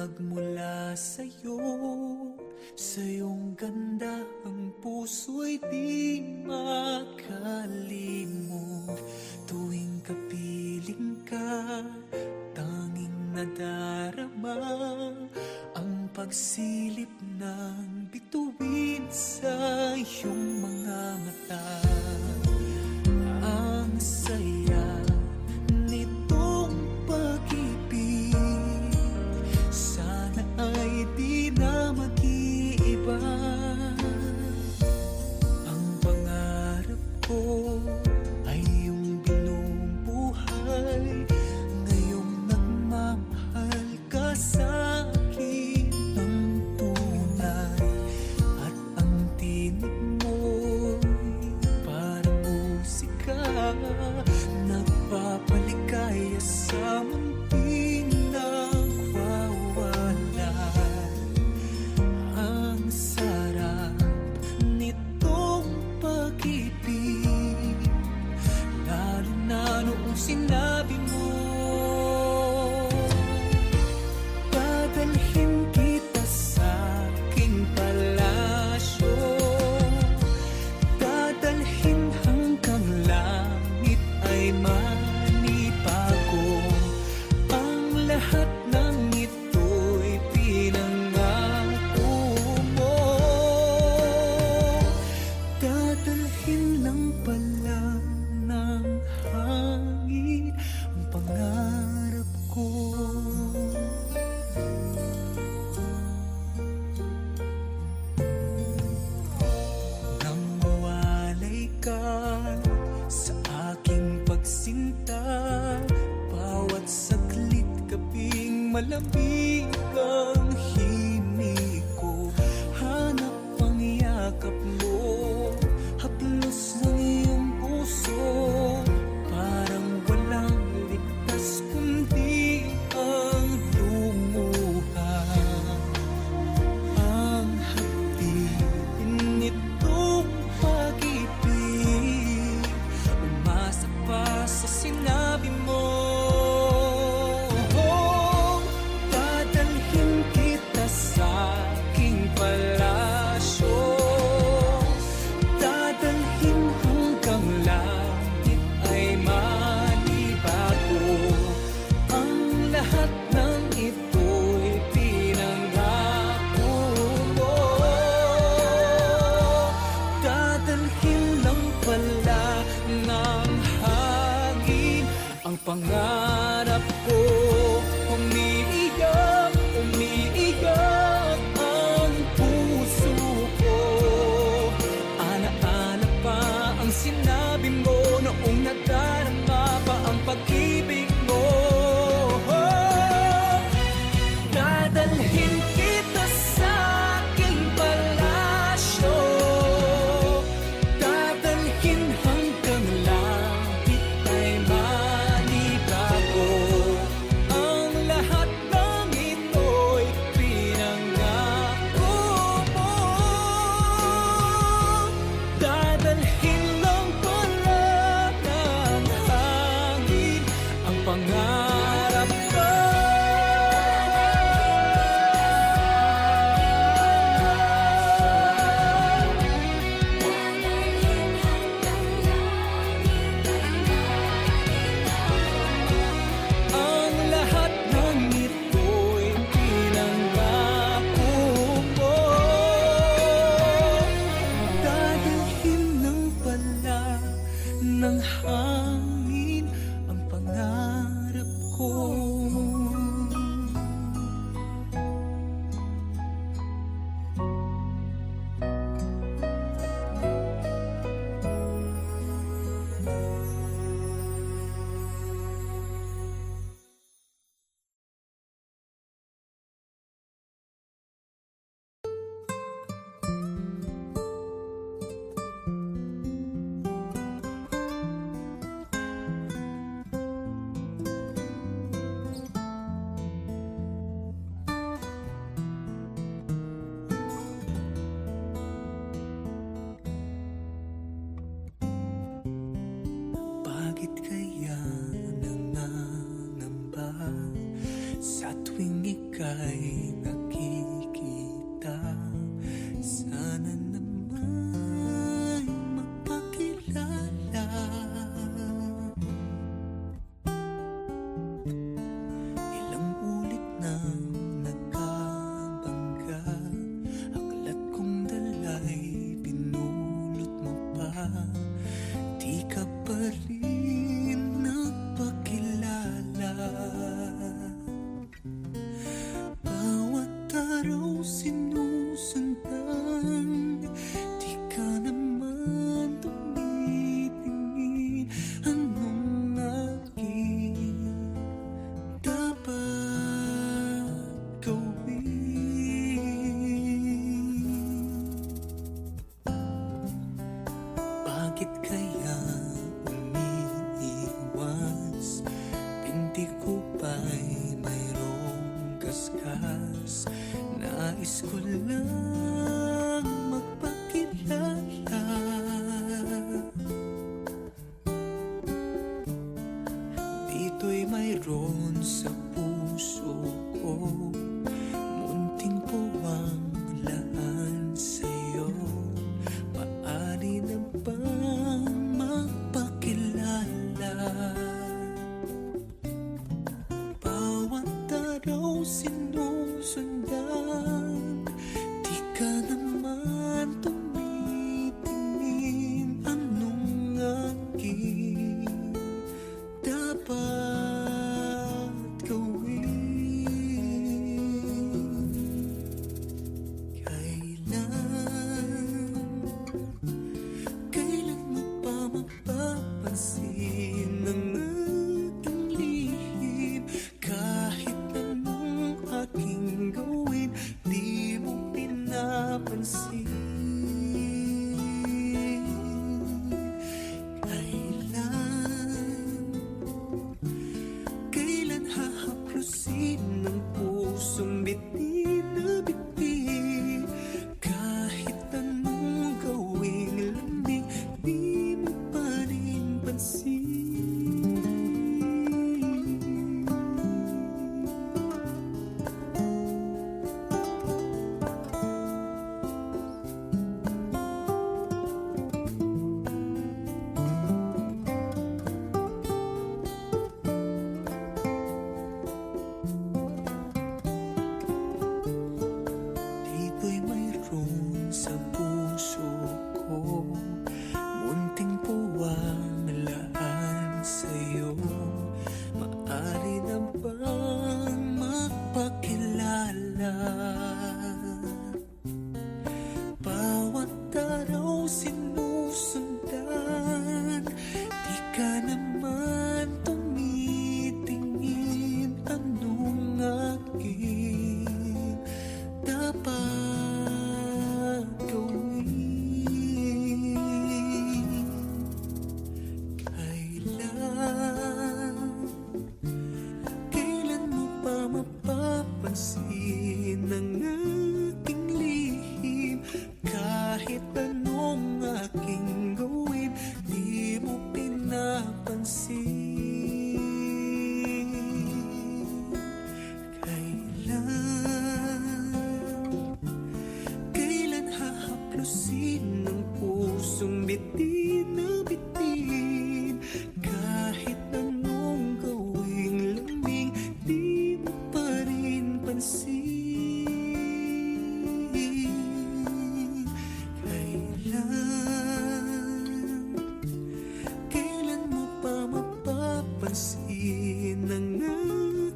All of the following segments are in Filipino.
nagmula sa'yo. Sa iyong ganda ang puso'y di makalimot. Tuwing kapiling ka, tanging nadarama ang pagsilip ng bituin sa iyong mga mata. Ang saya nitong pag-ibig, sana ay di na mag-iiba. Ang pangarap ko ay iyong binubuhay, ngayong nagmamahal ka sa akin ng tunay. At ang tinig mo'y parang musika, nagpapaligaya sa munting nagwawala. Ang sarap nitong pag-ibig, lalo na noong sinabi mo, dadalhin kita sa aking palasyo, dadalhin hanggang langit ay manibago. Ang lahat ng ito'y pinangako mo, dadalhin lang pala ng hangin ang pangarap ko. Nang mawalay ka sa aking pagsinta, bawat saglit kaping malamig ang himig ko. Hanap ang yakap mo, haplos ng iyong puso, parang walang ligtas kundi ang lumuha. Ang hapdin nitong pag-ibig, umasa pa sa sinabi mo. Dadalhin kita sa aking palasyo, dadalhin hanggang langit ay manibago. Ang lahat ng ito'y pinangako mo, dadalhin lang pala ng hangin ang pangarap ko. Umiiyak, umiiyak ang puso ko, ana-ana pa ang sinabi mo noong nadarama pa ang pag-ibig mo. Dadalhin kita sa aking palasyo, dadalhin hanggang langit ay manibago. Ang lahat ng ito'y pinangako mo, dadalhin lang pala ng hangin ang pangarap ko. Ang lahat ng ito'y pinangako mo, dadalhin lang pala ng hangin ang pangarap ko. Bakit kaya nangangamba sa tuwing ikaw ika'y nakikita. Sana naman mapakilala. Ilang ulit nang nakabangga, aklat kong dala'y pinulot mo pa. Di ka pa rin nagpakilala. Bawat araw sinusundan, di ka naman tumitingin. Anong aking dapat gawin? Bakit kaya umiiwas? Pinti ko ba'y mayroong kaskas? Nais ko lang magpakilala. Dito'y mayroon sa puso ko, munting puwang laan sa'yo. Maaari na bang magpakilala? Bawat araw sinusundan, di ka naman tumitingin. Anong aking dapat gawin? Kailan mo pa mapapansin ang aking lihim? Kahit anong aking gawin, di mo pinapansin. Kailan hahaplusin ng pusong bitin na bitin? Kahit anong gawing lambing, di mo pa rin pansin. Dito'y mayroon sa puso ko, munting puwang laan sa'yo. Maaari na bang magpakilala? Bawat araw sinusundan, di ka naman tumitingin. Anong aking dapat gawin? Kailan mo pa mapapansin ang aking lihim? Kahit anong aking gawin, di mo pinapansin. Kailan hahaplusin ng pusong bitin na bitin? Kahit anong gawing lambing, di mo pa rin pansin. Kailan mo pa mapapansin ang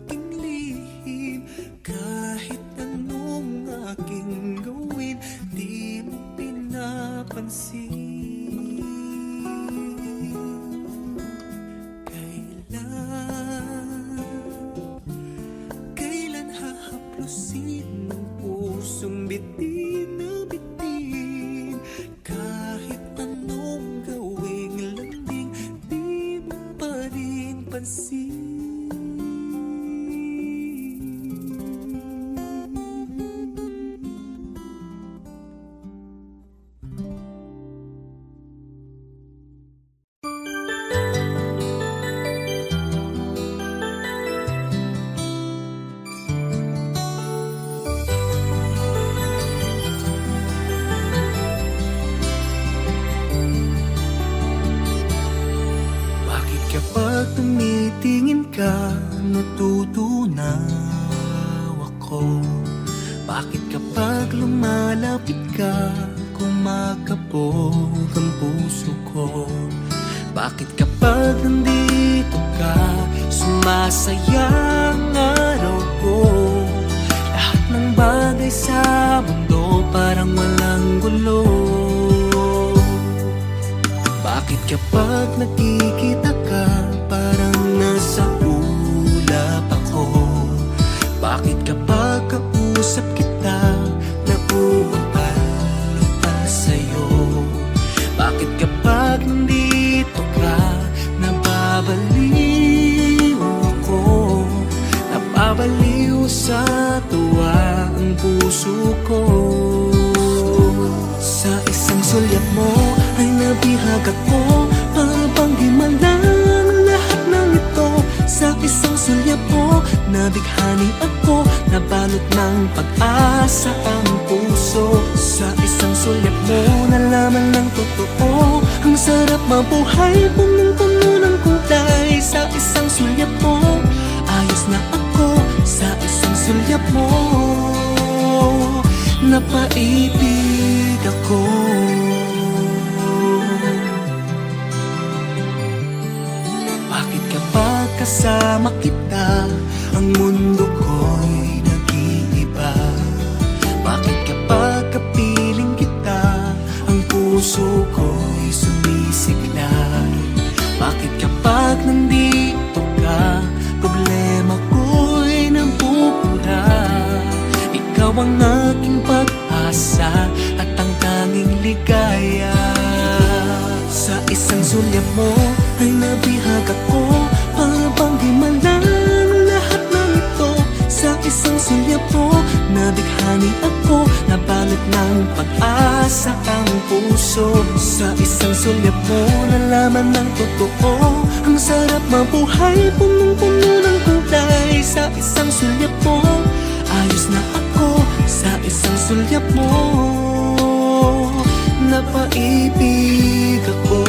aking lihim? Kahit anong aking gawin, di mo pinapansin. Kailan hahaplusin ng pusong bitin na bitin? Kahit anong gawing lambing, di mo pa rin pansin. kapag tumitingin ka, natutunaw ako? Bakit kapag lumalapit ka, kumakabog ang puso ko? Bakit kapag nandito ka, sumasaya ang araw ko? Lahat ng bagay sa mundo parang walang gulo. Bakit kapag nakikita ka, parang nasa ulap ako? Bakit kapag kausap kita, nauutal-utal sa'yo? Bakit kapag nandito ka, nababaliw ako? Nababaliw sa tuwa ang puso ko. Sa isang sulyap mo ay nabihag ako, para bang himalang lahat ng ito. Sa isang sulyap mo, nabighani ako, nabalot ng pag-asa ang puso. Sa isang sulyap mo, nalaman ng totoo, ang sarap mabuhay, punong-puno ng kulay. Sa isang sulyap mo, ayos na ako. Sa isang sulyap mo, napaibig ako. Bakit kapag kasama kita, ang mundo ko'y nag-iiba? Bakit kapag kapiling kita, ang puso ko'y sumisigla? Bakit kapag nandito ka, problema ko'y nabubura? Ikaw ang aking pag-asa at ang tanging ligaya. Sa isang sulyap mo ay nabihag ako, para bang himalang lahat ng ito. Sa isang sulyap mo, nabighani ako, nabalot ng pag-asa ang puso. Sa isang sulyap mo, nalaman ng totoo, ang sarap mabuhay, punong-puno ng kulay. Sa isang sulyap mo, ayos na ako. Sa isang sulyap mo, napaibig ako.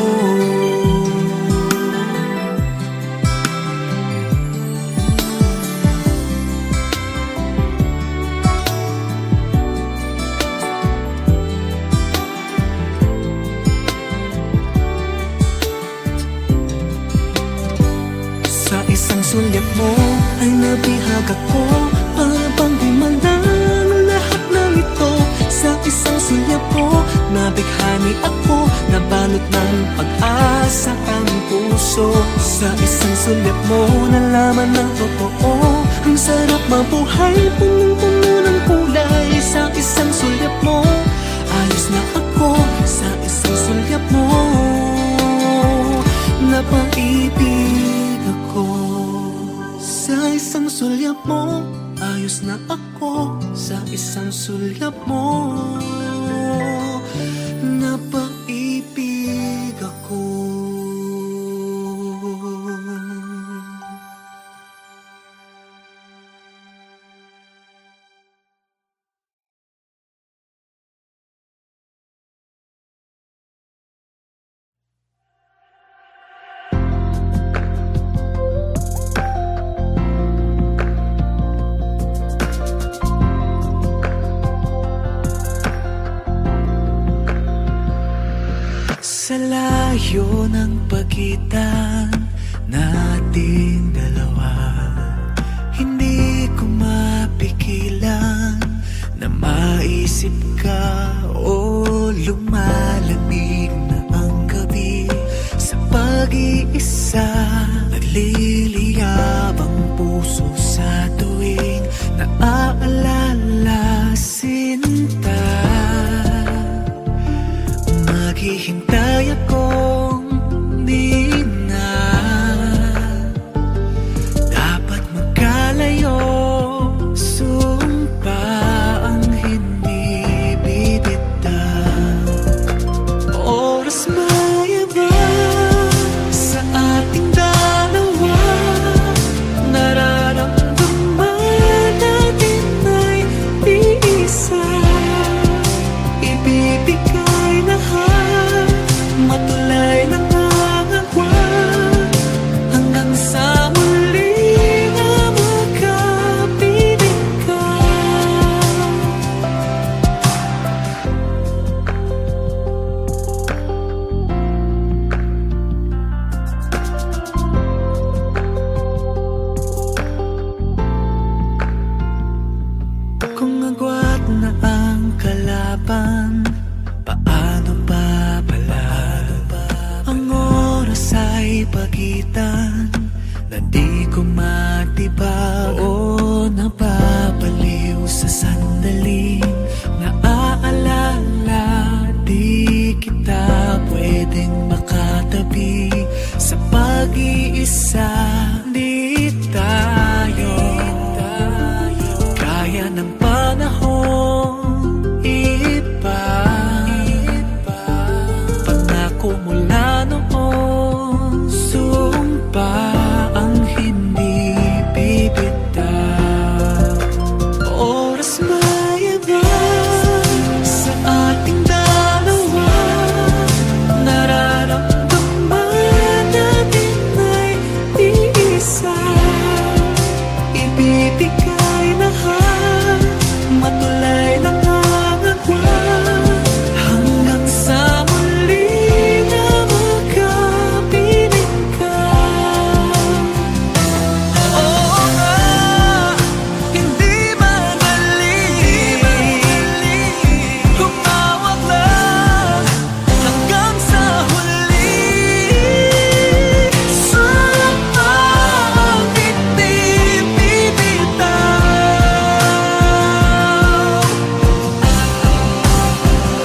Sa isang sulyap mo ay nabihag ako, para bang himalang lahat ng ito. Sa isang sulyap mo, nabighani ako, nabalot ng pag-asa ang puso. Sa isang sulyap mo, nalaman ng totoo, ang sarap mabuhay, punong-puno ng kulay. Sa isang sulyap mo, ayos na ako. Sa isang sulyap mo, napaibig ako. Sa isang sulyap mo, ayos na ako. Sa isang sulyap mo, napaibig ako. Sa layo ng pagitan nating dalawa, hindi ko mapigilan na maisip ka. O lumalamig na ang gabi, sa pag-iisa nagliliyab ang puso sa tuwing naaalala sinta. Maghihintay akong di na dapat magkalayo. Sumpa ang hindi kailan na di ko matibag o napapaliw sa sandaling naaalala. Di kita pwedeng makatabi sa pag-iisa. Di tayo kaya ng panahon. Iba pangako mula noon, sumpa ang hindi bibitaw. Oras maiba sa ating dalawa, nararamdaman natin ay iisa. Ibibigay lahat, matulay lang ang agwan, hanggang sa muli na magkapiling ka. Oo nga, hindi madali, humawak lang hanggang sa huli. Sumang hindi bibitaw.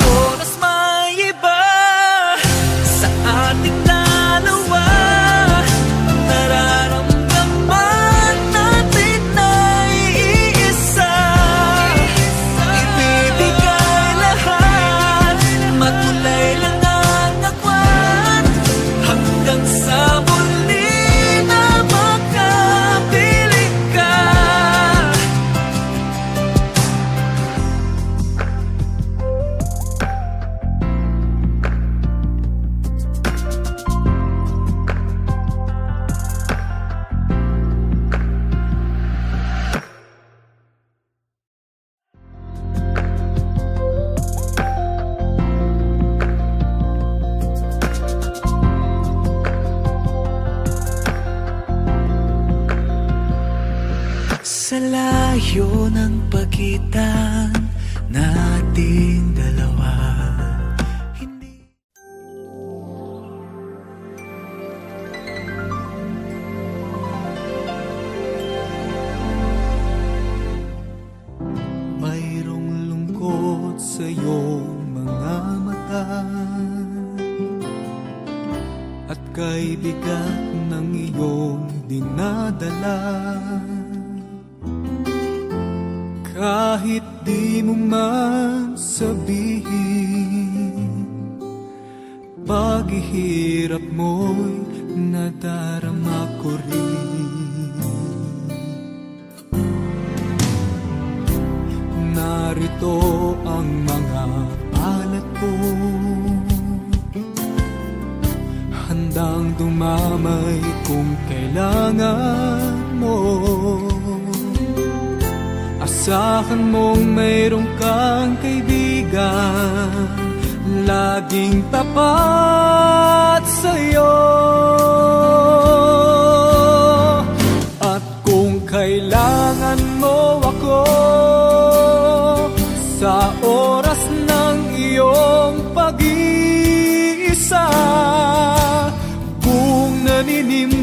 Oras maiba sa ating dalawa, nararamdaman natin ay iisa. Ibibigay lahat, matulay lang ang agwan, hanggang sa muli na magkapiling ka. Sa layo ng pagitan nating dalawa, hindi mayroong lungkot sa iyong mga mata, at kay bigat ng iyong dinadala. Kahit di mo man sabihin, paghihirap mo'y nadarama ko rin. Narito ang mga palad ko, handang dumamay kung kailangan mo. Asahan mong mayroong kang kaibigan, laging tapat sa'yo. At kung kailangan mo ako sa oras ng iyong pag-iisa, kung naninimdim,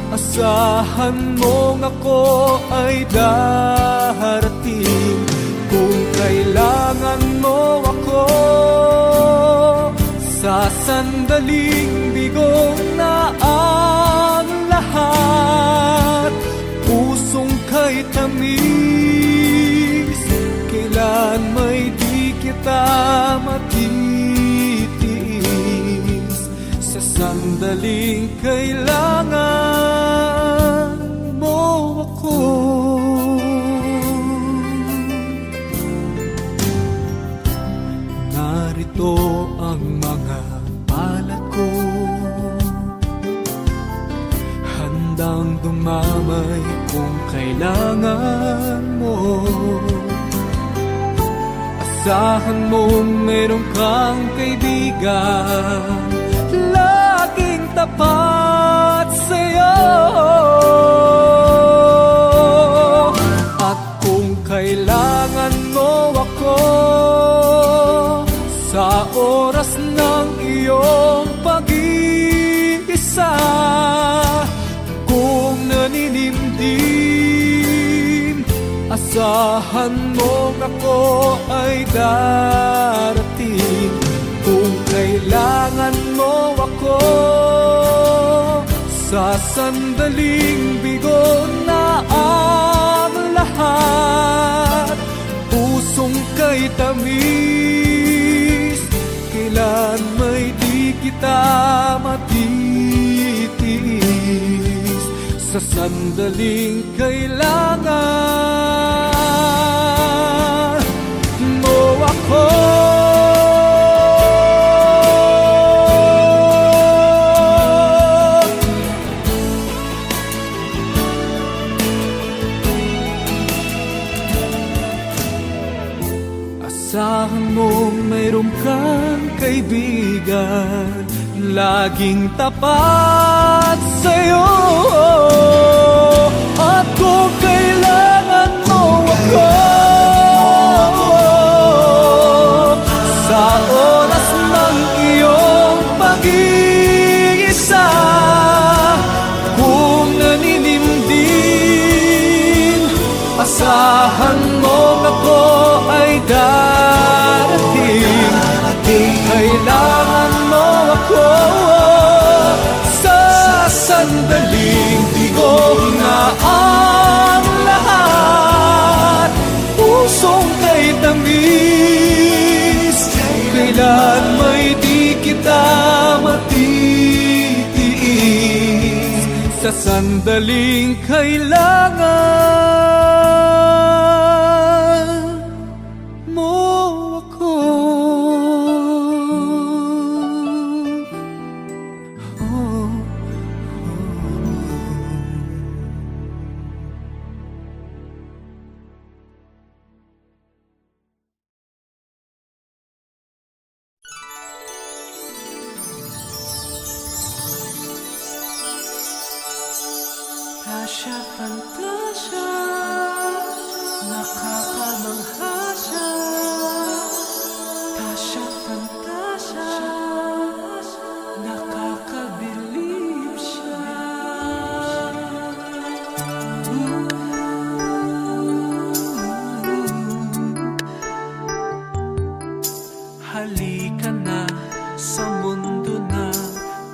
asahan mong ako ay darating. Kung kailangan mo ako sa sandaling bigong na ang lahat, pusong kay tamis, kailan may di kita matitiis. Sa sandaling kailangan mo ako, narito ang mga palad ko, handang dumamay kung kailangan mo. Asahan mong meron kang kaibigan, laging tapat sa'yo. At kung kailangan mo ako sa oras ng iyong pag-iisa, isa. Kung naninimdim, asahan mong ako ay darating. Kung kailangan mo ako, sa sandaling bigo na ang lahat. Pusong kay tamis, kailan may di kita matitiis. Sa sandaling kailangan mo ako. Asahan mong mayroon kang kaibigan, laging tapat sa'yo. At kung kailangan mo ako, sa oras ng iyong pag-iisa, kung naninimdim, asahan mo ako ay darating. Kailangan mo ako, sa sandaling bigo na ang lahat. Pusong kay tamis, kailan may di kita matitiis. Sa sandaling kailangan mo ako. Tasya, fantasya, nakakamangha siya. Tasya, fantasya, nakakabilib siya. Halika na sa mundo na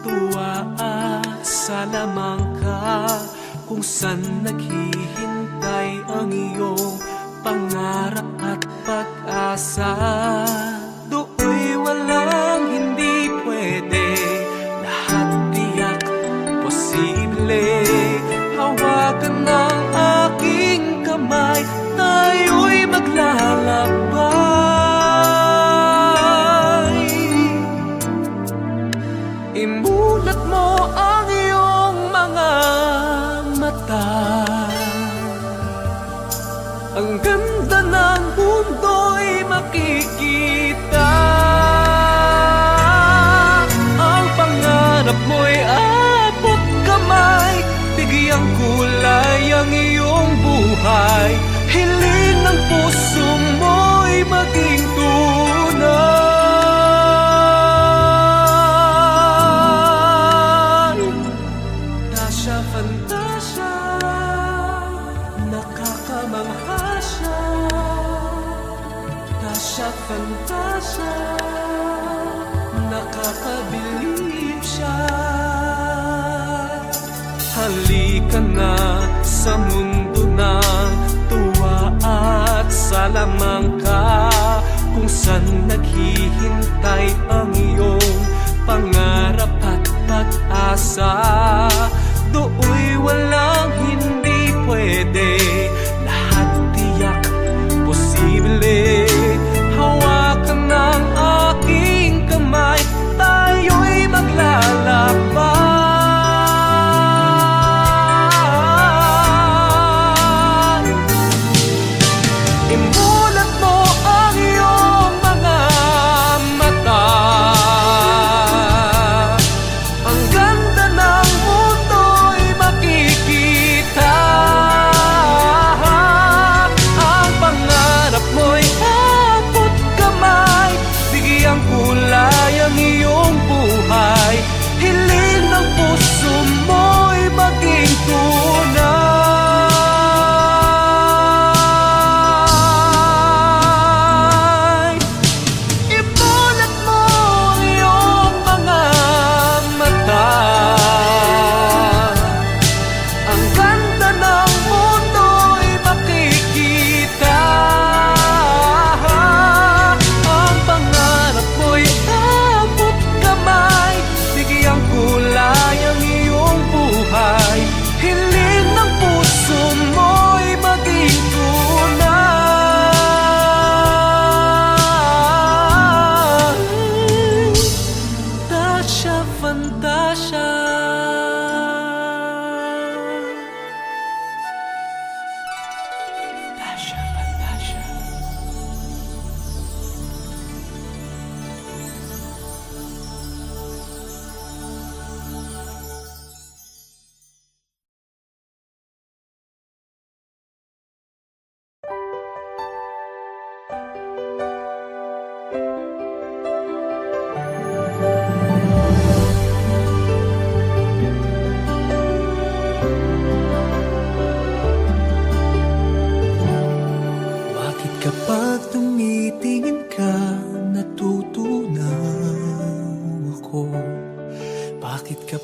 tuwa at salamangka, kung saan naghihintay ang iyong pangarap at pag-asa. Do'y walang hindi pwede, lahat tiyak posible. Hawakan ng aking kamay, tayo'y maglalakbay. Imulat mo ang iyong mga mata, ang ganda ng mundo'y makikita. Ang pangarap mo'y abot kamay, bigyang kulay ang iyong buhay. Hiling ng puso mo'y maging tunay. Tasya, fantasya, nakakamangha siya. Tasya, fantasya, nakakabilib siya. Halika na sa mundo ng tuwa at salamangka, kung saan naghihintay ang iyong pangarap at pag-asa. Do'y walang hindi pwede, lahat tiyak posible. Hawakan ng aking kamay, tayo'y maglalakbay. Imulat mo ang iyong mga mata, ang ganda ng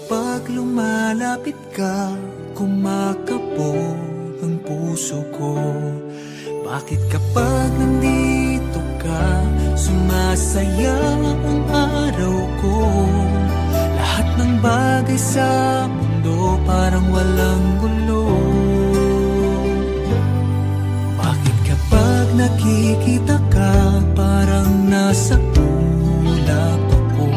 kapag lumalapit ka, kumakabog ang puso ko? Bakit kapag nandito ka, sumasayang ang araw ko? Lahat ng bagay sa mundo parang walang gulo. Bakit kapag nakikita ka, parang nasa ulap ako?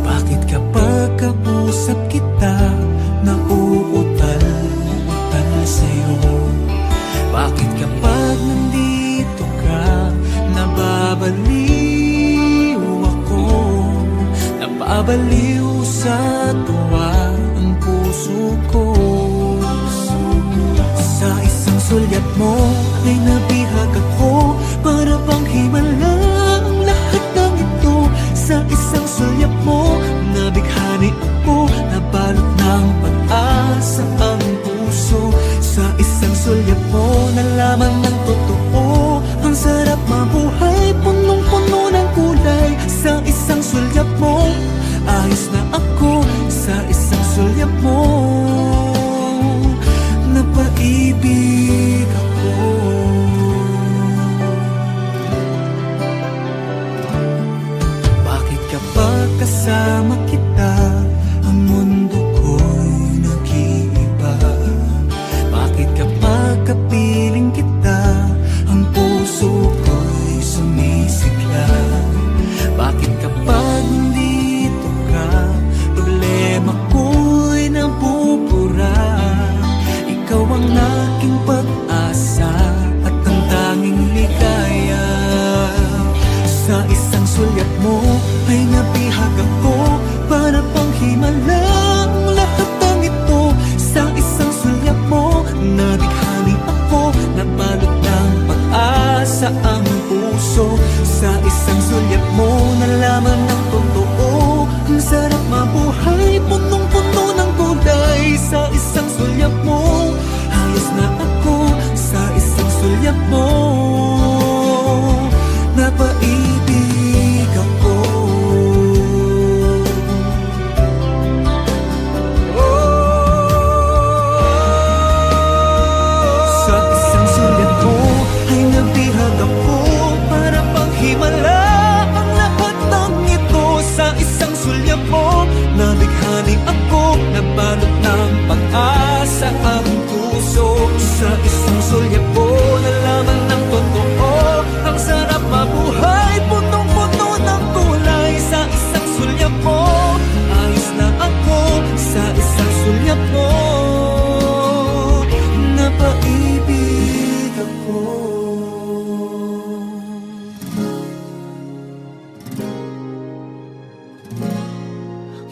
Bakit kapag kausap kita, nauutal-utal sa'yo? Bakit kapag nandito ka, nababaliw ako? Nababaliw sa tuwa ang puso ko. Sa isang sulyap mo ay nabihag ako, para bang himala ang lahat ng ito. Sa isang sulyap mo, nabighani ako, nabalot ng pag-asa ang puso. Sa isang sulyap mo, nalaman ng totoo, ang sarap mabuhay, punong-puno ng kulay. Sa isang sulyap mo, ayos na ako. Sa isang sulyap mo, napaibig ako. Bakit kapag kasama kita, ang mundo ko'y nag-iiba? Bakit kapag kapiling kita, ang puso ko'y sumisigla? Bakit kapag nandito ka, problema ko'y nabubura? Ikaw ang aking pag-asa at ang tanging ligaya. Sa isang sulyap mo ay nabihag ako, para bang himala ang lahat ng ito. Sa isang sulyap mo, nabighani ako, nabalot ng pag-asa ang puso. Sa isang sulyap mo, nalaman ng totoo, ang sarap mabuhay, punong-puno ng kulay. Sa isang sulyap mo, ayos na ako. Sa isang sulyap mo, napaibig ako. Sa isang sulyap mo ay nabihag ako, para bang himala ang lahat ng ito. Sa isang sulyap mo, nabighani ako, nabalot ng pag-asa ang puso. Sa isang sulyap mo, nalaman ng totoo, ang sarap mabuhay, punong-puno ng kulay. Sa isang sulyap mo, ayos na ako. Sa isang sulyap mo, napaibig ako.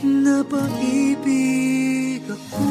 Napaibig ako.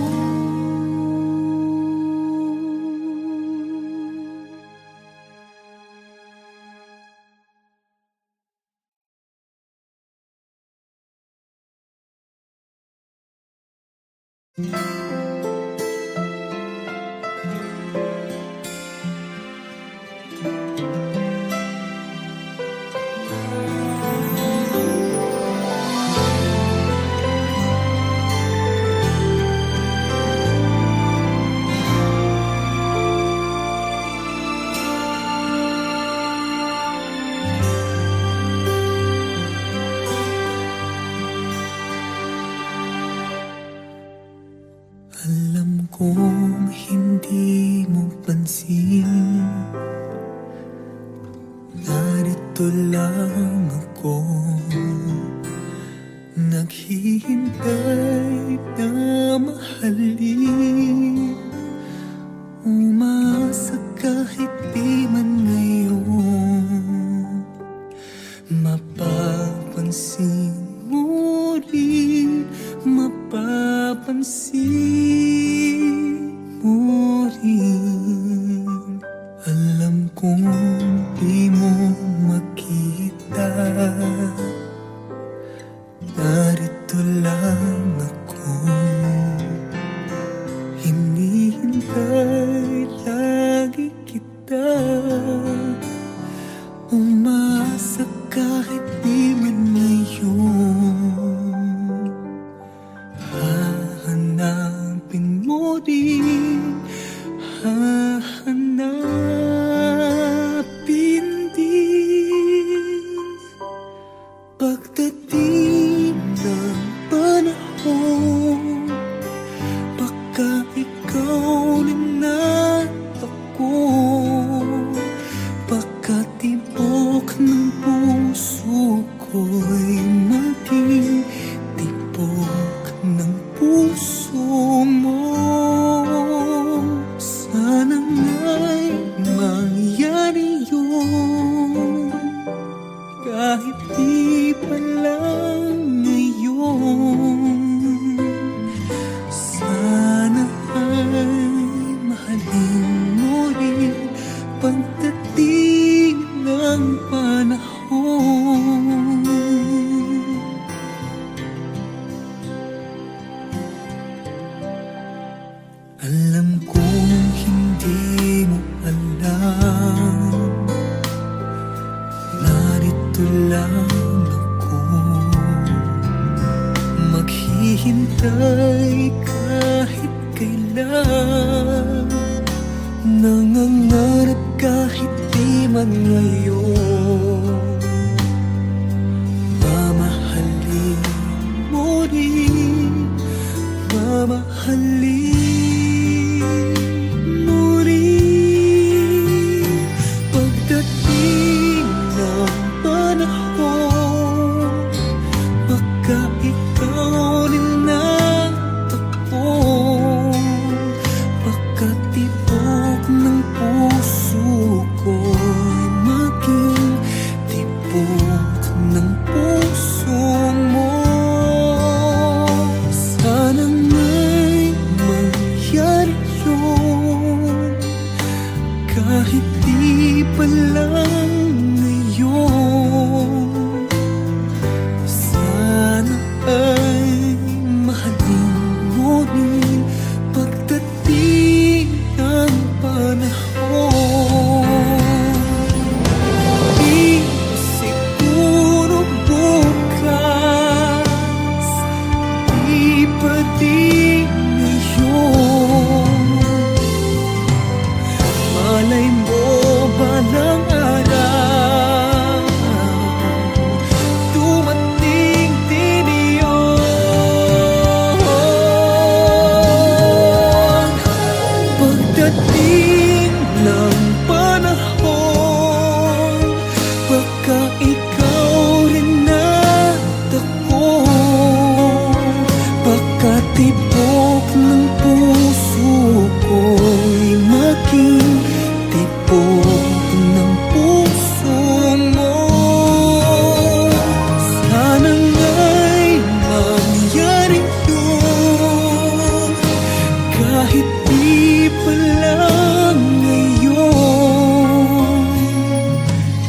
Alam kong hindi mo pansin, narito lang ako, naghihintay na mahalin. Umasa kahit di man ngayon, mapapansin mo rin, mapapansin mo rin. Alam kong di mo makita, narito lang ako, hinihintay lagi kita. Umasa kahit di man ngayon, hahanapin mo rin, hahanapin din. Pagdating ng panahon, baka ikaw rin at ako, baka tibok ng puso ko'y maging tibok ng puso mo. Sana nga'y mangyari yun, kahit di pa lang ngayon. Sana ay mahalin mo rin pagdating ng panahon. Alam kong hindi mo alam, narito lang ako, maghihintay kahit kailan, nangangarap kahit di man ngayon. Mamahalin mo rin, mamahalin mo rin. Pagdating ng panahon, baka ikaw rin at ako, baka tibok ng puso ko'y maging tibok ng puso mo. Sana nga'y mangyari yun, kahit di pa lang ngayon. Sana ay mahalin mo rin pagdating ng panahon. Di siguro bukas, di pa di ngayon. Malay mo balang araw, dumating din iyon. Pagdating ng panahon, baka ikaw rin at ako, baka tibok ng puso ko'y maging tibok ng puso mo. Sana nga'y mangyari yun, kahit di pa lang ngayon.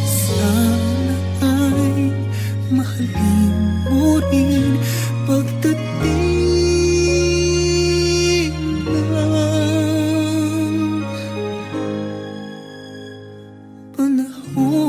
Sana ay mahalin mo rin pagdating ng panahon.